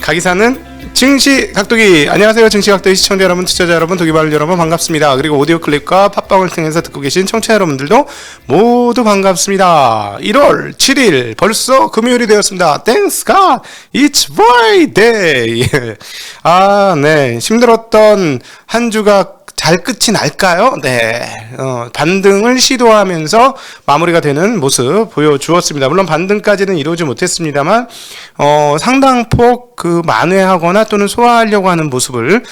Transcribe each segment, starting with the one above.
가기사는 증시 각도기. 안녕하세요, 증시 각도기 시청자 여러분, 투자자 여러분, 도기발 여러분 반갑습니다. 그리고 오디오 클립과 팟빵을 통해서 듣고 계신 청취자 여러분들도 모두 반갑습니다. 1월 7일 벌써 금요일이 되었습니다. Thanks God, it's Friday. 네, 힘들었던 한 주가 잘 끝이 날까요? 네, 반등을 시도하면서 마무리가 되는 모습 보여주었습니다. 물론 반등까지는 이루지 못했습니다만 상당폭 만회하거나 또는 소화하려고 하는 모습을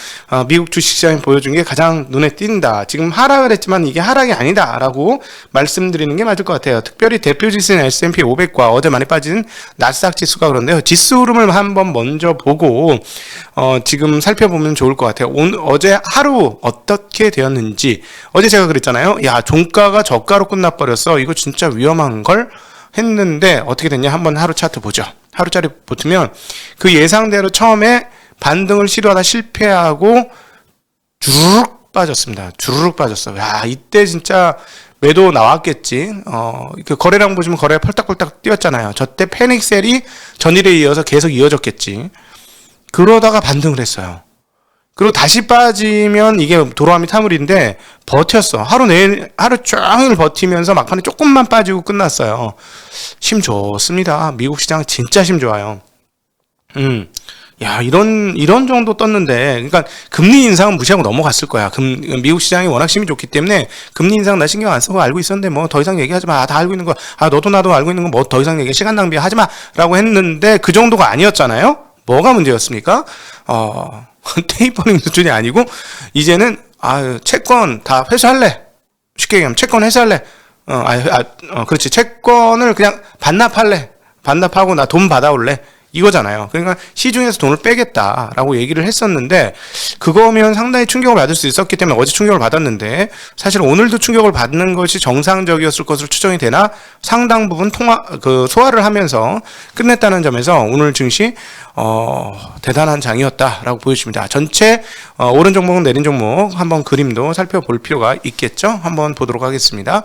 미국 주식시장이 보여준 게 가장 눈에 띈다. 지금 하락을 했지만 이게 하락이 아니다 라고 말씀드리는 게 맞을 것 같아요. 특별히 대표 지수인 S&P 500과 어제 많이 빠진 나스닥 지수가 그런데요, 지수 흐름을 한번 먼저 보고 지금 살펴보면 좋을 것 같아요. 어제 하루 어떻게 되었는지. 어제 제가 그랬잖아요. 야, 종가가 저가로 끝나버렸어, 이거 진짜 위험한 걸 했는데 어떻게 됐냐. 한번 하루 차트 보죠. 하루짜리 보시면 그 예상대로 처음에 반등을 시도하다 실패하고 주르륵 빠졌습니다. 주르륵 빠졌어요. 야, 이때 진짜 매도 나왔겠지. 그 거래량 보시면 거래가 펄딱펄딱 뛰었잖아요. 저때 패닉셀이 전일에 이어서 계속 이어졌겠지. 그러다가 반등을 했어요. 그리고 다시 빠지면 이게 도로함이 타물인데 버텼어. 하루 종일 버티면서 막판에 조금만 빠지고 끝났어요. 힘 좋습니다. 미국 시장 진짜 힘 좋아요. 야, 이런 정도 떴는데, 그러니까 금리 인상은 무시하고 넘어갔을 거야. 미국 시장이 워낙 힘이 좋기 때문에 금리 인상 나 신경 안 쓰고 알고 있었는데 뭐 더 이상 얘기하지 마. 다 알고 있는 거. 너도 나도 알고 있는 거 뭐 더 이상 얘기 시간 낭비하지 마라고 했는데 그 정도가 아니었잖아요. 뭐가 문제였습니까? 테이퍼링 수준이 아니고 이제는 채권 다 회수할래. 쉽게 얘기하면 채권 회수할래. 그렇지. 채권을 그냥 반납할래. 반납하고 나 돈 받아올래. 이거잖아요. 그러니까 시중에서 돈을 빼겠다라고 얘기를 했었는데, 그거면 상당히 충격을 받을 수 있었기 때문에 어제 충격을 받았는데, 사실 오늘도 충격을 받는 것이 정상적이었을 것으로 추정이 되나 상당 부분 소화를 하면서 끝냈다는 점에서 오늘 증시 대단한 장이었다라고 보여집니다. 전체 오른 종목은 내린 종목 한번 그림도 살펴볼 필요가 있겠죠. 한번 보도록 하겠습니다.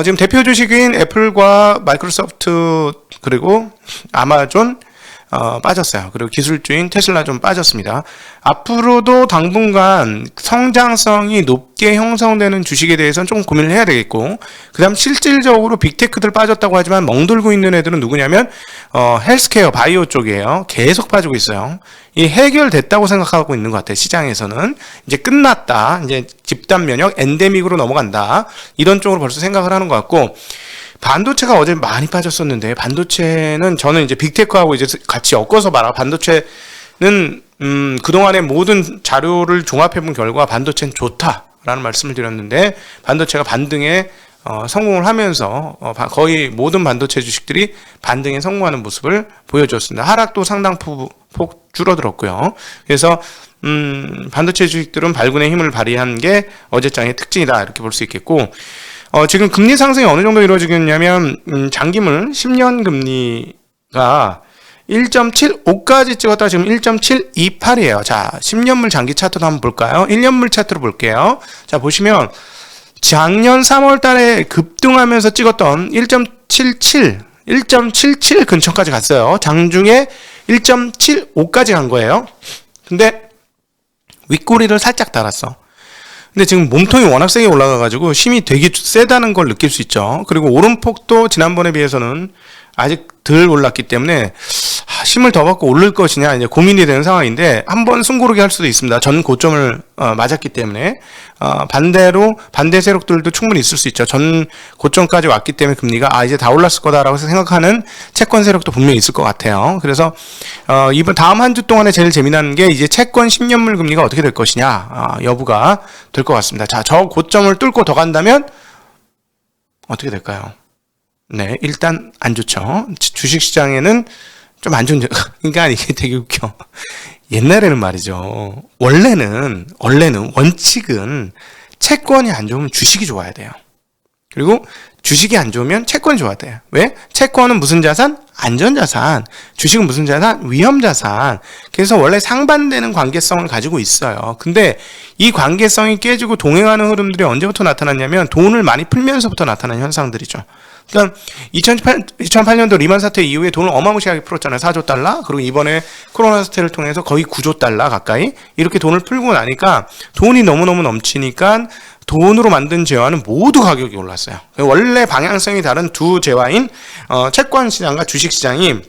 지금 대표 주식인 애플과 마이크로소프트 그리고 아마존 빠졌어요. 그리고 기술주인 테슬라 좀 빠졌습니다. 앞으로도 당분간 성장성이 높게 형성되는 주식에 대해서는 조금 고민을 해야 되겠고, 그 다음 실질적으로 빅테크들 빠졌다고 하지만 멍들고 있는 애들은 누구냐면 헬스케어, 바이오 쪽이에요. 계속 빠지고 있어요. 이 해결됐다고 생각하고 있는 것 같아요. 시장에서는 이제 끝났다, 이제 집단 면역 엔데믹으로 넘어간다, 이런 쪽으로 벌써 생각을 하는 것 같고, 반도체가 어제 많이 빠졌었는데, 반도체는 저는 이제 빅테크하고 이제 같이 엮어서 말하. 반도체는 그동안의 모든 자료를 종합해본 결과 반도체는 좋다라는 말씀을 드렸는데, 반도체가 반등에 성공을 하면서 거의 모든 반도체 주식들이 반등에 성공하는 모습을 보여줬습니다. 하락도 상당폭 줄어들었고요. 그래서 반도체 주식들은 발군의 힘을 발휘한 게 어제장의 특징이다, 이렇게 볼 수 있겠고, 지금 금리 상승이 어느 정도 이루어지겠냐면, 장기물 10년 금리가 1.75까지 찍었다가 지금 1.728이에요. 자, 10년물 장기 차트도 한번 볼까요? 1년물 차트로 볼게요. 자, 보시면 작년 3월 달에 급등하면서 찍었던 1.77 근처까지 갔어요. 장중에 1.75까지 간 거예요. 근데 윗꼬리를 살짝 달았어. 근데 지금 몸통이 워낙 세게 올라가가지고 힘이 되게 세다는 걸 느낄 수 있죠. 그리고 오름폭도 지난번에 비해서는 아직 덜 올랐기 때문에 힘을 더 받고 오를 것이냐 이제 고민이 되는 상황인데, 한번 숨고르게 할 수도 있습니다. 전 고점을 맞았기 때문에. 반대로 반대 세력들도 충분히 있을 수 있죠. 전 고점까지 왔기 때문에 금리가 이제 다 올랐을 거다라고 생각하는 채권 세력도 분명히 있을 것 같아요. 그래서 다음 한 주 동안에 제일 재미난 게 이제 채권 10년물 금리가 어떻게 될 것이냐 여부가 될 것 같습니다. 자, 저 고점을 뚫고 더 간다면 어떻게 될까요? 네, 일단 안 좋죠. 주식시장에는 좀 안 좋은, 그러니까 이게 되게 웃겨. 옛날에는 말이죠. 원래는 원칙은 채권이 안 좋으면 주식이 좋아야 돼요. 그리고 주식이 안 좋으면 채권이 좋아야 돼요. 왜? 채권은 무슨 자산? 안전자산. 주식은 무슨 자산? 위험자산. 그래서 원래 상반되는 관계성을 가지고 있어요. 근데 이 관계성이 깨지고 동행하는 흐름들이 언제부터 나타났냐면 돈을 많이 풀면서부터 나타나는 현상들이죠. 그러니까 2008년도 리만 사태 이후에 돈을 어마무시하게 풀었잖아요. 4조 달러. 그리고 이번에 코로나 사태를 통해서 거의 9조 달러 가까이 이렇게 돈을 풀고 나니까 돈이 너무너무 넘치니까 돈으로 만든 재화는 모두 가격이 올랐어요. 원래 방향성이 다른 두 재화인 채권 시장과 주식 시장이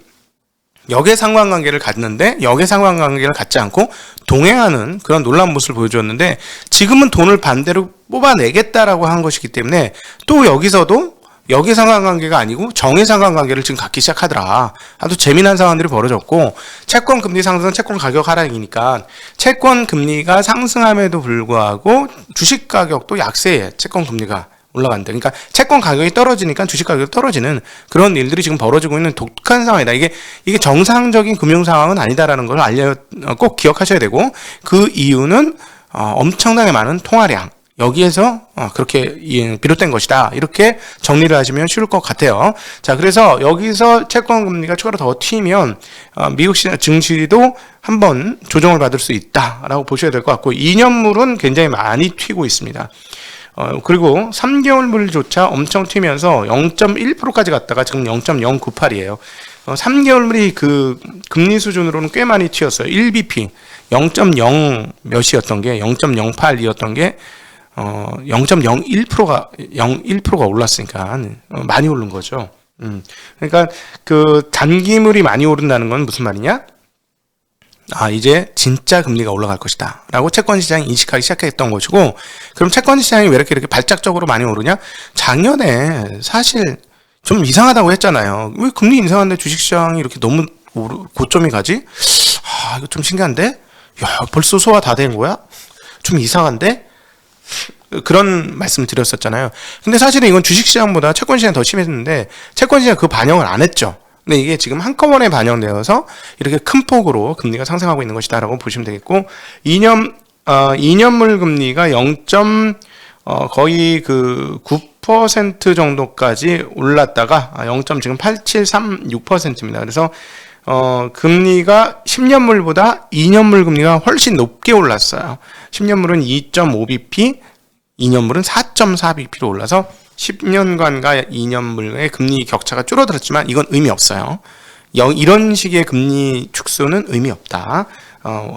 역의 상관관계를 갖는데 역의 상관관계를 갖지 않고 동행하는 그런 놀라운 모습을 보여주었는데, 지금은 돈을 반대로 뽑아내겠다라고 한 것이기 때문에 또 여기서도 역의 상관관계가 아니고 정의 상관관계를 지금 갖기 시작하더라. 아주 재미난 상황들이 벌어졌고, 채권 금리 상승은 채권 가격 하락이니까 채권 금리가 상승함에도 불구하고 주식 가격도 약세에 채권 금리가 올라간다. 그러니까 채권 가격이 떨어지니까 주식 가격이 떨어지는 그런 일들이 지금 벌어지고 있는 독특한 상황이다. 이게 정상적인 금융 상황은 아니다라는 걸 꼭 기억하셔야 되고, 그 이유는 엄청나게 많은 통화량, 여기에서 그렇게 비롯된 것이다. 이렇게 정리를 하시면 쉬울 것 같아요. 자, 그래서 여기서 채권 금리가 추가로 더 튀면 미국 시장 증시도 한번 조정을 받을 수 있다라고 보셔야 될 것 같고, 2년물은 굉장히 많이 튀고 있습니다. 그리고 3개월물조차 엄청 튀면서 0.1%까지 갔다가 지금 0.098이에요. 3개월물이 그 금리 수준으로는 꽤 많이 튀었어요. 1bp 0.0 몇이었던 게 0.08이었던 게 0.01%가 0.1%가 올랐으니까 많이 오른 거죠. 그러니까 그 단기물이 많이 오른다는 건 무슨 말이냐? 이제 진짜 금리가 올라갈 것이다 라고 채권 시장이 인식하기 시작했던 것이고, 그럼 채권 시장이 왜 이렇게 발작적으로 많이 오르냐? 작년에 사실 좀 이상하다고 했잖아요. 왜 금리 인상하는데 주식시장이 이렇게 너무 고점이 가지? 이거 좀 신기한데? 야, 벌써 소화 다 된 거야? 좀 이상한데? 그런 말씀을 드렸었잖아요. 근데 사실은 이건 주식시장보다 채권시장이 더 심했는데 채권시장이 그 반영을 안 했죠. 근데 이게 지금 한꺼번에 반영되어서 이렇게 큰 폭으로 금리가 상승하고 있는 것이다 라고 보시면 되겠고, 2년물 금리가 거의 그 9% 정도까지 올랐다가 지금 8.736%입니다. 그래서 금리가 10년물보다 2년물 금리가 훨씬 높게 올랐어요. 10년물은 2.5bp, 2년물은 4.4bp로 올라서 10년간과 2년물의 금리 격차가 줄어들었지만 이건 의미 없어요. 이런 식의 금리 축소는 의미 없다.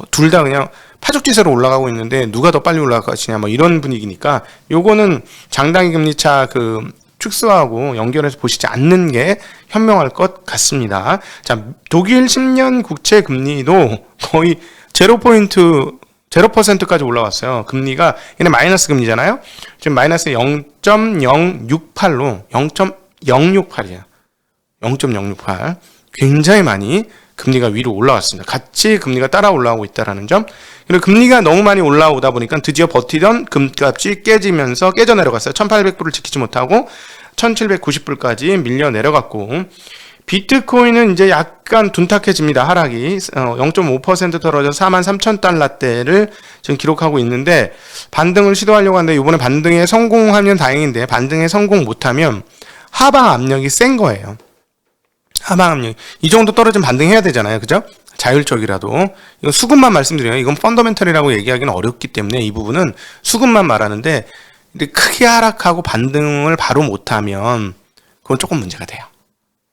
둘 다 그냥 파죽지세로 올라가고 있는데 누가 더 빨리 올라갈 것이냐 뭐 이런 분위기니까 요거는 장단기 금리차 그 축소하고 연결해서 보시지 않는 게 현명할 것 같습니다. 자, 독일 10년 국채 금리도 거의 0%까지 올라왔어요. 금리가 얘네 마이너스 금리잖아요. 지금 마이너스 0.068로 0.068이에요. 0.068. 굉장히 많이 금리가 위로 올라왔습니다. 같이 금리가 따라 올라오고 있다는 점. 그리고 금리가 너무 많이 올라오다 보니까 드디어 버티던 금값이 깨지면서 깨져 내려갔어요. 1800불을 지키지 못하고 1790불까지 밀려 내려갔고, 비트코인은 이제 약간 둔탁해집니다. 하락이 0.5% 떨어져 43,000달러대를 지금 기록하고 있는데, 반등을 시도하려고 하는데 이번에 반등에 성공하면 다행인데 반등에 성공 못하면 하방 압력이 센 거예요. 하방 압력. 이 정도 떨어지면 반등해야 되잖아요. 그죠? 자율적이라도. 이건 수급만 말씀드려요. 이건 펀더멘털이라고 얘기하기는 어렵기 때문에 이 부분은 수급만 말하는데, 크게 하락하고 반등을 바로 못하면 그건 조금 문제가 돼요.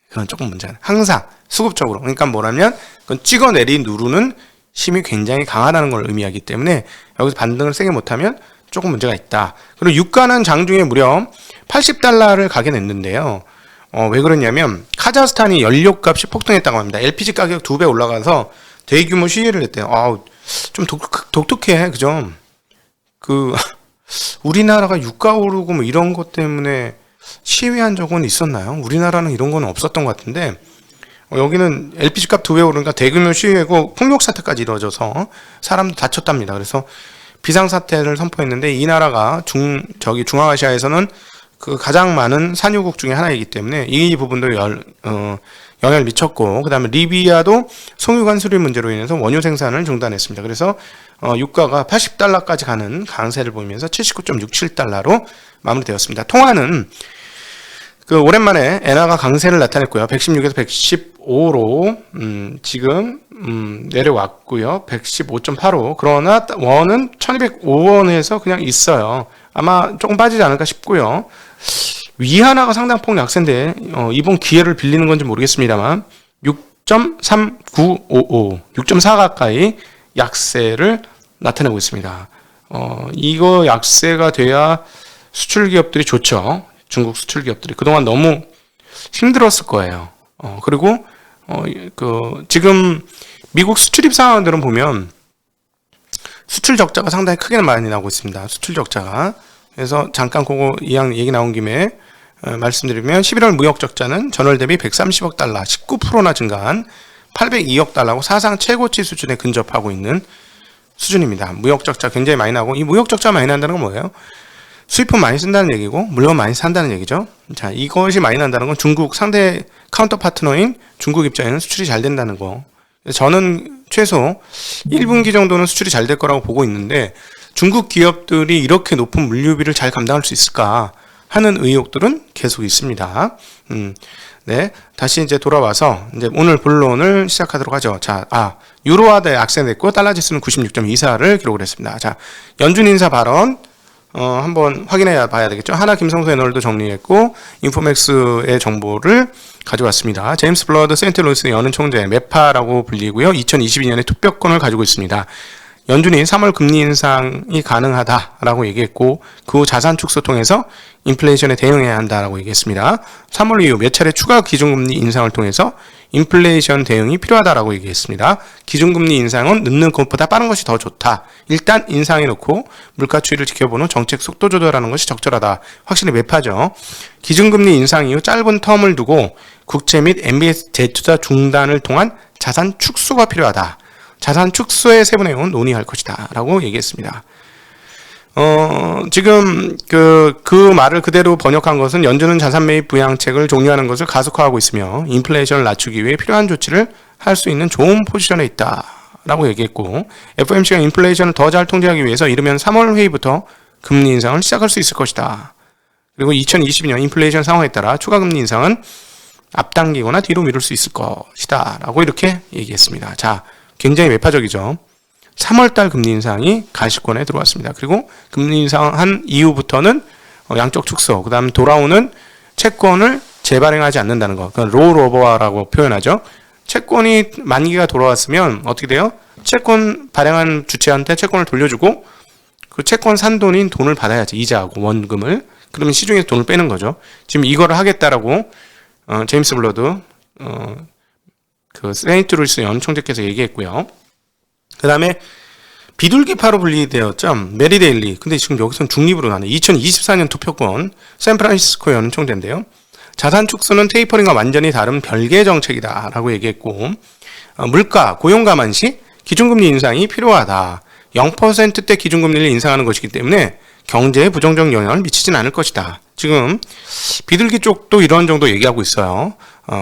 그건 조금 문제가 돼요. 항상 수급적으로. 그러니까 뭐라면 그건 찍어내리 누르는 힘이 굉장히 강하다는 걸 의미하기 때문에 여기서 반등을 세게 못하면 조금 문제가 있다. 그리고 유가는 장중에 무려 80달러를 가게 냈는데요. 왜 그러냐면 카자흐스탄이 연료값이 폭등했다고 합니다. LPG 가격 2배 올라가서 대규모 시위를 했대요. 좀 독특해. 그죠? 우리나라가 유가 오르고 뭐 이런 것 때문에 시위한 적은 있었나요? 우리나라는 이런 건 없었던 것 같은데, 여기는 LPG 값 2배 오르니까 대규모 시위하고 폭력 사태까지 이루어져서 사람도 다쳤답니다. 그래서 비상사태를 선포했는데, 이 나라가 중앙아시아에서는 그 가장 많은 산유국 중에 하나이기 때문에 이 부분도 영향을 미쳤고, 그 다음에 리비아도 송유관 수출 문제로 인해서 원유 생산을 중단했습니다. 그래서 유가가 80달러까지 가는 강세를 보이면서 79.67달러로 마무리되었습니다. 통화는 오랜만에 엔화가 강세를 나타냈고요. 116에서 115로 지금 내려왔고요. 115.85. 그러나 원은 1205원에서 그냥 있어요. 아마 조금 빠지지 않을까 싶고요. 위안화가 상당폭 약세인데 이번 기회를 빌리는 건지 모르겠습니다만 6.3955, 6.4 가까이 약세를 나타내고 있습니다. 이거 약세가 돼야 수출 기업들이 좋죠. 중국 수출 기업들이 그동안 너무 힘들었을 거예요. 그리고 지금 미국 수출입 상황들은 보면 수출 적자가 상당히 크게 많이 나오고 있습니다. 수출 적자가. 그래서 잠깐 그거 얘기 나온 김에 말씀드리면 11월 무역 적자는 전월 대비 130억 달러, 19%나 증가한 802억 달러고 사상 최고치 수준에 근접하고 있는 수준입니다. 무역 적자 굉장히 많이 나고, 이 무역 적자 많이 난다는 건 뭐예요? 수입품 많이 쓴다는 얘기고 물론 많이 산다는 얘기죠. 자, 이것이 많이 난다는 건 중국 상대 카운터 파트너인 중국 입장에는 수출이 잘 된다는 거. 저는 최소 1분기 정도는 수출이 잘 될 거라고 보고 있는데 중국 기업들이 이렇게 높은 물류비를 잘 감당할 수 있을까 하는 의혹들은 계속 있습니다. 네, 다시 이제 돌아와서 이제 오늘 본론을 시작하도록 하죠. 자, 유로화가 약세됐고 달러 지수는 96.24를 기록을 했습니다. 자, 연준 인사 발언 한번 확인해 봐야 되겠죠. 하나 김성수 애널도 정리했고 인포맥스의 정보를 가져왔습니다. 제임스 블러드 세인트루이스 연은 총재 메파라고 불리고요. 2022년에 투표권을 가지고 있습니다. 연준이 3월 금리 인상이 가능하다라고 얘기했고 그 후 자산 축소 통해서 인플레이션에 대응해야 한다라고 얘기했습니다. 3월 이후 몇 차례 추가 기준금리 인상을 통해서 인플레이션 대응이 필요하다라고 얘기했습니다. 기준금리 인상은 늦는 것보다 빠른 것이 더 좋다. 일단 인상해놓고 물가 추이를 지켜보는 후 정책 속도 조절하는 것이 적절하다. 확실히 매파죠. 기준금리 인상 이후 짧은 텀을 두고 국채 및 MBS 재투자 중단을 통한 자산 축소가 필요하다. 자산 축소의 세부 내용은 논의할 것이다 라고 얘기했습니다. 지금 그 말을 그대로 번역한 것은 연준은 자산 매입 부양책을 종료하는 것을 가속화하고 있으며 인플레이션을 낮추기 위해 필요한 조치를 할 수 있는 좋은 포지션에 있다 라고 얘기했고 FOMC가 인플레이션을 더 잘 통제하기 위해서 이르면 3월 회의부터 금리 인상을 시작할 수 있을 것이다. 그리고 2022년 인플레이션 상황에 따라 추가 금리 인상은 앞당기거나 뒤로 미룰 수 있을 것이다 라고 이렇게 얘기했습니다. 자, 굉장히 매파적이죠. 3월달 금리 인상이 가시권에 들어왔습니다. 그리고 금리 인상한 이후부터는 양적 축소, 그 다음 돌아오는 채권을 재발행하지 않는다는 거, 그건 롤오버라고 표현하죠. 채권이 만기가 돌아왔으면 어떻게 돼요? 채권 발행한 주체한테 채권을 돌려주고 그 채권 산 돈인 돈을 받아야지, 이자하고 원금을. 그러면 시중에서 돈을 빼는 거죠. 지금 이거를 하겠다라고 제임스 블러드 그 세인트루이스 연 총재께서 얘기했고요. 그 다음에 비둘기파로 분리되었죠. 메리 데일리. 근데 지금 여기서는 중립으로 나네. 2024년 투표권 샌프란시스코 연 총재인데요. 자산 축소는 테이퍼링과 완전히 다른 별개의 정책이다 라고 얘기했고 물가, 고용 감안 시 기준금리 인상이 필요하다. 0%대 기준금리를 인상하는 것이기 때문에 경제에 부정적 영향을 미치진 않을 것이다. 지금 비둘기 쪽도 이런 정도 얘기하고 있어요.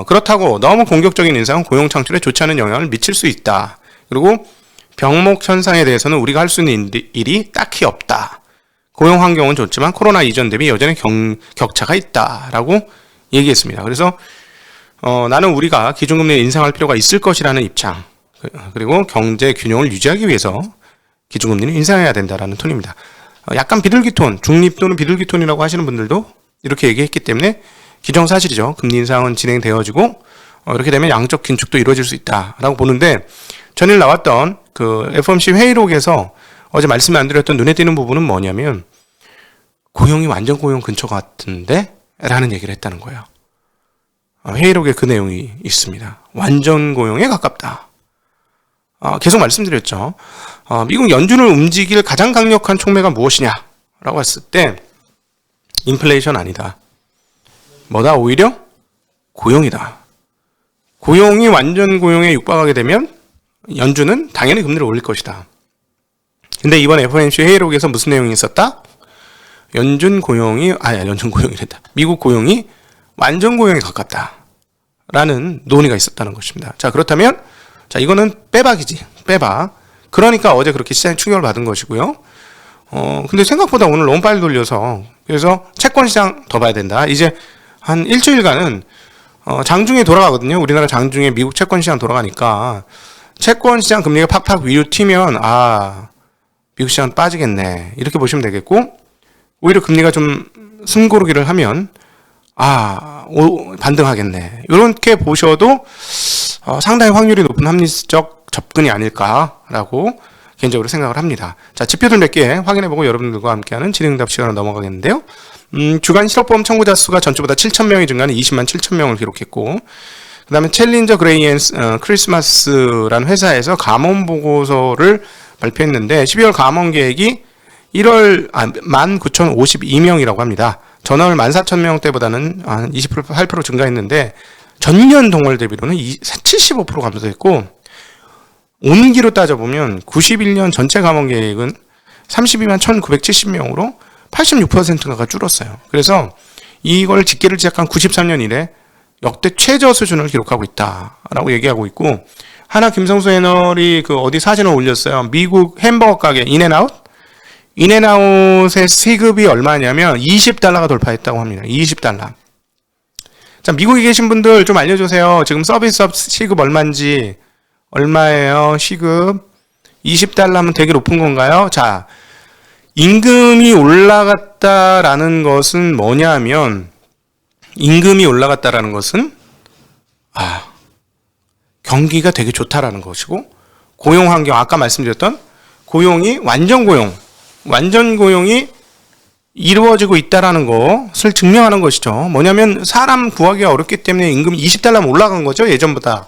그렇다고 너무 공격적인 인상은 고용 창출에 좋지 않은 영향을 미칠 수 있다. 그리고 병목 현상에 대해서는 우리가 할 수 있는 일이 딱히 없다. 고용 환경은 좋지만 코로나 이전 대비 여전히 격차가 있다라고 얘기했습니다. 그래서 나는 우리가 기준금리를 인상할 필요가 있을 것이라는 입장, 그리고 경제 균형을 유지하기 위해서 기준금리를 인상해야 된다라는 톤입니다. 약간 비둘기 톤, 중립 또는 비둘기 톤이라고 하시는 분들도 이렇게 얘기했기 때문에 기정사실이죠. 금리 인상은 진행되어지고 이렇게 되면 양적 긴축도 이루어질 수 있다라고 보는데 전일 나왔던 그 FOMC 회의록에서 어제 말씀 안 드렸던 눈에 띄는 부분은 뭐냐면 고용이 완전 고용 근처 같은데? 라는 얘기를 했다는 거예요. 회의록에 그 내용이 있습니다. 완전 고용에 가깝다. 계속 말씀드렸죠. 미국 연준을 움직일 가장 강력한 촉매가 무엇이냐? 라고 했을 때 인플레이션 아니다. 뭐다? 오히려 고용이다. 고용이 완전 고용에 육박하게 되면 연준은 당연히 금리를 올릴 것이다. 근데 이번 FOMC 회의록에서 무슨 내용이 있었다? 연준 고용이랬다. 미국 고용이 완전 고용에 가깝다. 라는 논의가 있었다는 것입니다. 자, 그렇다면, 자, 이거는 빼박이지. 빼박. 그러니까 어제 그렇게 시장에 충격을 받은 것이고요. 근데 생각보다 오늘 너무 빨리 돌려서, 그래서 채권 시장 더 봐야 된다. 이제 한 일주일간은, 장중에 돌아가거든요. 우리나라 장중에 미국 채권 시장 돌아가니까, 채권 시장 금리가 팍팍 위로 튀면, 미국 시장 빠지겠네. 이렇게 보시면 되겠고, 오히려 금리가 좀 숨고르기를 하면 반등하겠네. 이렇게 보셔도 상당히 확률이 높은 합리적 접근이 아닐까라고 개인적으로 생각을 합니다. 자, 지표들 몇 개 확인해보고 여러분들과 함께하는 질의응답 시간으로 넘어가겠는데요. 주간 실업보험 청구자 수가 전주보다 7,000명이 증가하는 20만 7,000명을 기록했고, 그 다음에 챌린저 그레이 앤 크리스마스라는 회사에서 감원 보고서를 발표했는데 12월 감원 계획이 19,052명이라고 합니다. 전월 14,000명 때보다는 한 28% 증가했는데 전년 동월 대비로는 75% 감소했고, 온기로 따져보면 91년 전체 감원 계획은 32만 1,970명으로 86%가 줄었어요. 그래서 이걸 집계를 시작한 93년 이래 역대 최저 수준을 기록하고 있다라고 얘기하고 있고, 하나 김성수 애널이 어디 사진을 올렸어요. 미국 햄버거 가게 인앤아웃의 시급이 얼마냐면 $20가 돌파했다고 합니다. $20. 자, 미국에 계신 분들 좀 알려주세요. 지금 서비스업 시급 얼마예요? 시급 $20면 되게 높은 건가요? 자, 임금이 올라갔다라는 것은 뭐냐면, 경기가 되게 좋다라는 것이고, 고용 환경, 아까 말씀드렸던 고용이 완전 고용이 이루어지고 있다라는 것을 증명하는 것이죠. 뭐냐면 사람 구하기가 어렵기 때문에 임금이 $20면 올라간 거죠. 예전보다.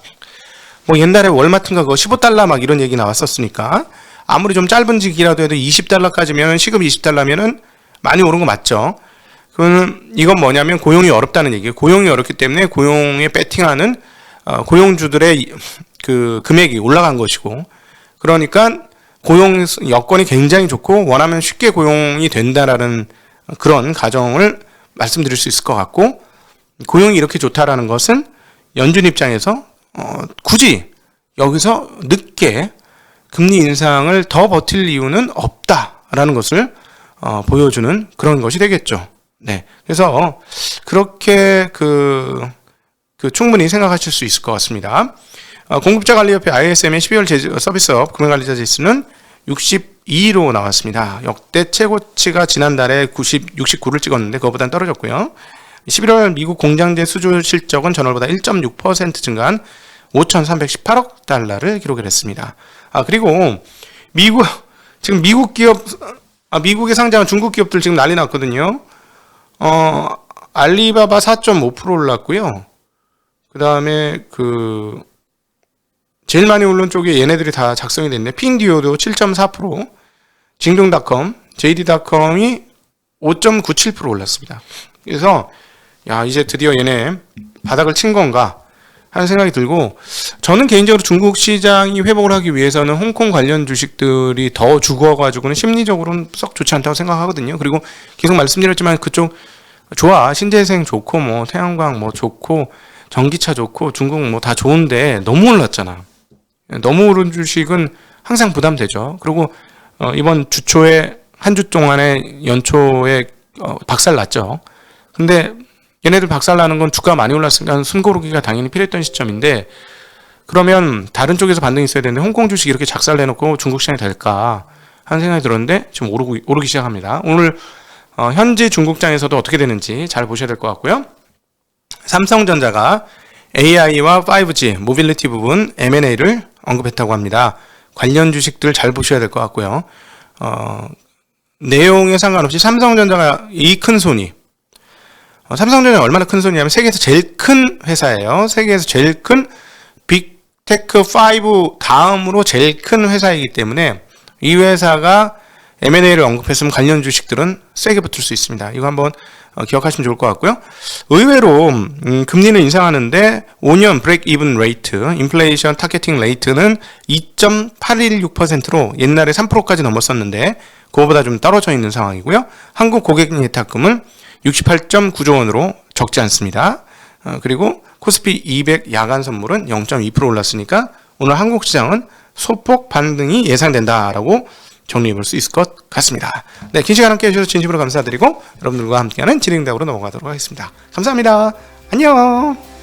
뭐 옛날에 월마트인가 그거 $15 막 이런 얘기 나왔었으니까, 아무리 좀 짧은時기라도 해도 $20까지면, 시급 $20면은 많이 오른 거 맞죠. 이건 뭐냐면 고용이 어렵다는 얘기예요. 고용이 어렵기 때문에 고용에 배팅하는 고용주들의 그 금액이 올라간 것이고, 그러니까 고용 여건이 굉장히 좋고 원하면 쉽게 고용이 된다라는 그런 가정을 말씀드릴 수 있을 것 같고, 고용이 이렇게 좋다라는 것은 연준 입장에서 굳이 여기서 늦게 금리 인상을 더 버틸 이유는 없다라는 것을 보여주는 그런 것이 되겠죠. 네, 그래서 그렇게 충분히 생각하실 수 있을 것 같습니다. 공급자관리협회 ISM의 12월 서비스업 금융관리자 지수는 62로 나왔습니다. 역대 최고치가 지난달에 69를 찍었는데 그거보다는 떨어졌고요. 11월 미국 공장재 수주 실적은 전월보다 1.6% 증가한 5,318억 달러를 기록했습니다. 그리고 지금 미국에 상장한 중국 기업들 지금 난리 났거든요. 알리바바 4.5% 올랐고요. 그 다음에 제일 많이 오른 쪽에 얘네들이 다 작성이 됐네. 핑듀오도 7.4%, 징동닷컴, JD닷컴이 5.97% 올랐습니다. 그래서 이제 드디어 얘네 바닥을 친 건가 하는 생각이 들고, 저는 개인적으로 중국 시장이 회복을 하기 위해서는 홍콩 관련 주식들이 더 죽어가지고는 심리적으로는 썩 좋지 않다고 생각하거든요. 그리고 계속 말씀드렸지만 그쪽 좋아, 신재생 좋고 뭐 태양광 뭐 좋고 전기차 좋고 중국 뭐 다 좋은데 너무 올랐잖아. 너무 오른 주식은 항상 부담되죠. 그리고 이번 주초에 한 주 동안에 연초에 박살났죠. 근데 얘네들 박살나는 건 주가가 많이 올랐으니까 숨고르기가 당연히 필요했던 시점인데, 그러면 다른 쪽에서 반등이 있어야 되는데 홍콩 주식이 이렇게 작살내놓고 중국 시장이 될까 하는 생각이 들었는데 지금 오르기 시작합니다. 오늘 현지 중국장에서도 어떻게 되는지 잘 보셔야 될 것 같고요. 삼성전자가 AI와 5G, 모빌리티 부분 M&A를 언급했다고 합니다. 관련 주식들 잘 보셔야 될 것 같고요. 내용에 상관없이 삼성전자가 이 큰 손이, 삼성전자는 얼마나 큰 손이냐면 세계에서 제일 큰 회사예요. 세계에서 제일 큰 빅테크 5 다음으로 제일 큰 회사이기 때문에 이 회사가 M&A를 언급했으면 관련 주식들은 세게 붙을 수 있습니다. 이거 한번 기억하시면 좋을 것 같고요. 의외로 금리는 인상하는데 5년 브레이크 이븐 레이트, 인플레이션 타겟팅 레이트는 2.816%로 옛날에 3%까지 넘었었는데 그거보다 좀 떨어져 있는 상황이고요. 한국 고객 예탁금은 68.9조 원으로 적지 않습니다. 그리고 코스피 200 야간 선물은 0.2% 올랐으니까 오늘 한국 시장은 소폭 반등이 예상된다라고 정리해 볼 수 있을 것 같습니다. 네, 긴 시간 함께 해주셔서 진심으로 감사드리고 여러분들과 함께하는 진행답으로 넘어가도록 하겠습니다. 감사합니다. 안녕.